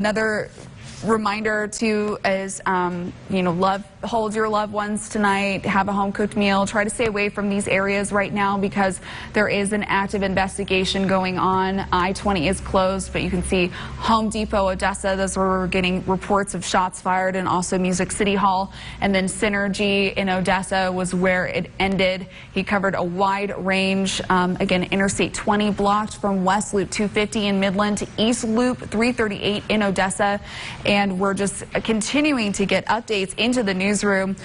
Another reminder too is, hold your loved ones tonight, have a home cooked meal, try to stay away from these areas right now because there is an active investigation going on. I-20 is closed, but you can see Home Depot, Odessa, those where we're getting reports of shots fired, and also Music City Hall. And then Synergy in Odessa was where it ended. He covered a wide range. Again, Interstate 20 blocked from West Loop 250 in Midland to East Loop 338 in Odessa. And we're just continuing to get updates into the newsroom,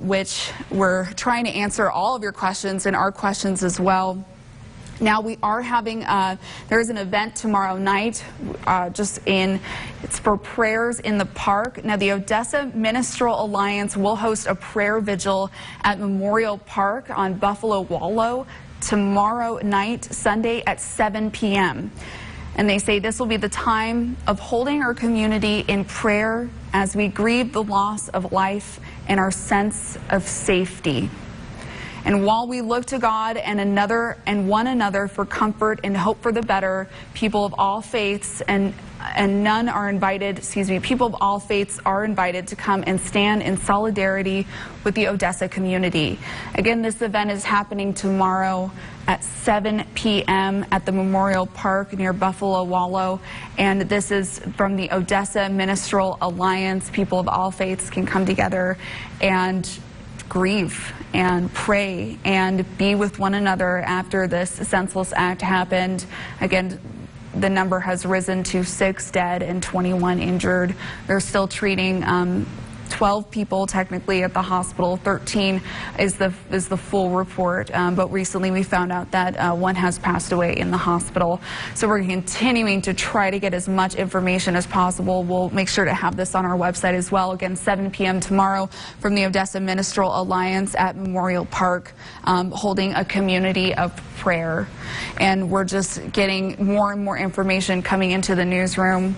which we're trying to answer all of your questions and our questions as well. Now we are having, there's an event tomorrow night, it's for prayers in the park. Now the Odessa Ministerial Alliance will host a prayer vigil at Memorial Park on Buffalo Wallow tomorrow night, Sunday at 7 p.m. And they say this will be the time of holding our community in prayer as we grieve the loss of life and our sense of safety. And while we look to God and one another for comfort and hope for the better, people of all faiths people of all faiths are invited to come and stand in solidarity with the Odessa community. Again, this event is happening tomorrow at 7 p.m. at the Memorial Park near Buffalo Wallow. And this is from the Odessa Ministerial Alliance. People of all faiths can come together and grieve and pray and be with one another after this senseless act happened. Again, the number has risen to 6 dead and 21 injured. They're still treating 12 people technically at the hospital. 13 is the full report, but recently we found out that one has passed away in the hospital. So we're continuing to try to get as much information as possible. We'll make sure to have this on our website as well. Again, 7 p.m. tomorrow from the Odessa Ministerial Alliance at Memorial Park, holding a community of prayer. And we're just getting more and more information coming into the newsroom.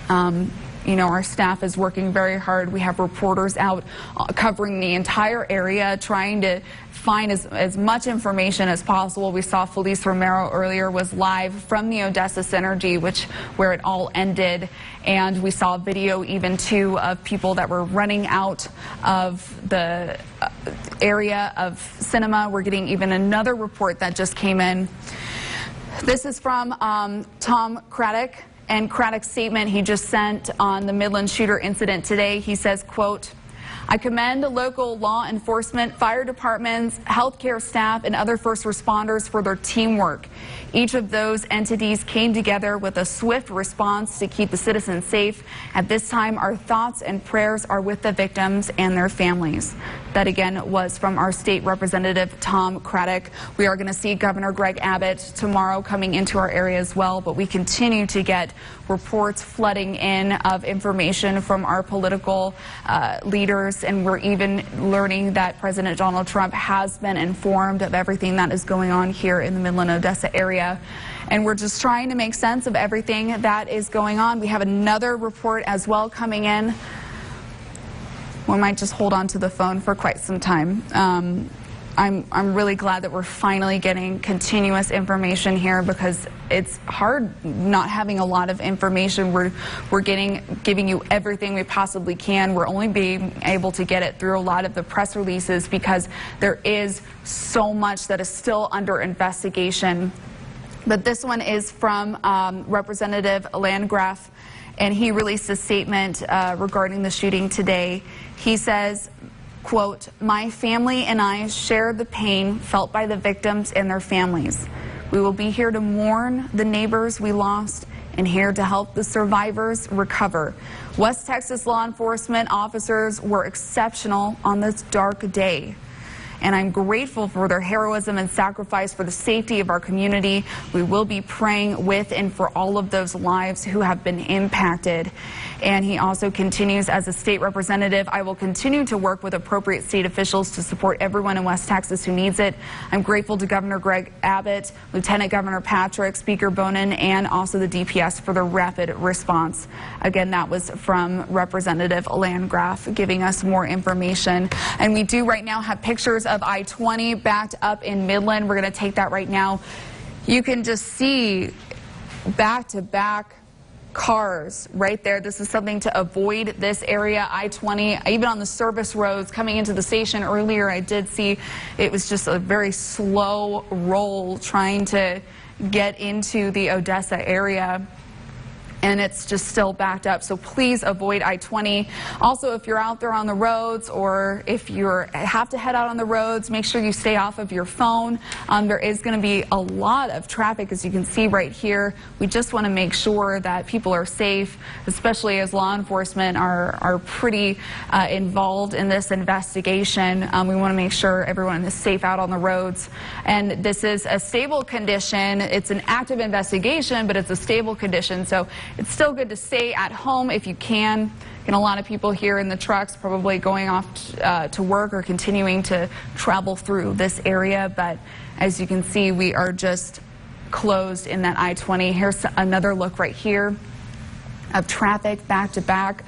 Our staff is working very hard. We have reporters out covering the entire area, trying to find as much information as possible. We saw Felice Romero earlier was live from the Odessa Synergy, where it all ended. And we saw video even too of people that were running out of the area of cinema. We're getting even another report that just came in. This is from Tom Craddock. And Craddock's statement he just sent on the Midland shooter incident today. He says, quote, "I commend local law enforcement, fire departments, healthcare staff, and other first responders for their teamwork. Each of those entities came together with a swift response to keep the citizens safe. At this time, our thoughts and prayers are with the victims and their families." That again was from our state representative, Tom Craddock. We are going to see Governor Greg Abbott tomorrow coming into our area as well, but we continue to get reports flooding in of information from our political leaders, and we're even learning that President Donald Trump has been informed of everything that is going on here in the Midland, Odessa area. And we're just trying to make sense of everything that is going on. We have another report as well coming in. We might just hold on to the phone for quite some time. I'm really glad that we're finally getting continuous information here, because it's hard not having a lot of information. We're giving you everything we possibly can. We're only being able to get it through a lot of the press releases because there is so much that is still under investigation. But this one is from Representative Landgraf, and he released a statement regarding the shooting today. He says, quote, "My family and I share the pain felt by the victims and their families. We will be here to mourn the neighbors we lost and here to help the survivors recover. West Texas law enforcement officers were exceptional on this dark day, and I'm grateful for their heroism and sacrifice for the safety of our community. We will be praying with and for all of those lives who have been impacted." And he also continues, as a state representative, "I will continue to work with appropriate state officials to support everyone in West Texas who needs it. I'm grateful to Governor Greg Abbott, Lieutenant Governor Patrick, Speaker Bonin, and also the DPS for the rapid response." Again, that was from Representative Landgraf giving us more information. And we do right now have pictures of I-20 backed up in Midland. We're going to take that right now. You can just see back to back cars right there. This is something to avoid this area, I-20, even on the service roads coming into the station earlier. I did see it was just a very slow roll trying to get into the Odessa area, and it's just still backed up. So please avoid I-20. Also, if you're out there on the roads, or if you have to head out on the roads, make sure you stay off of your phone. There is going to be a lot of traffic, as you can see right here. We just want to make sure that people are safe, especially as law enforcement are pretty involved in this investigation. We want to make sure everyone is safe out on the roads. And this is a stable condition. It's an active investigation, but it's a stable condition. So it's still good to stay at home if you can. And a lot of people here in the trucks probably going off to work or continuing to travel through this area. But as you can see, we are just closed in that I-20. Here's another look right here of traffic back to back.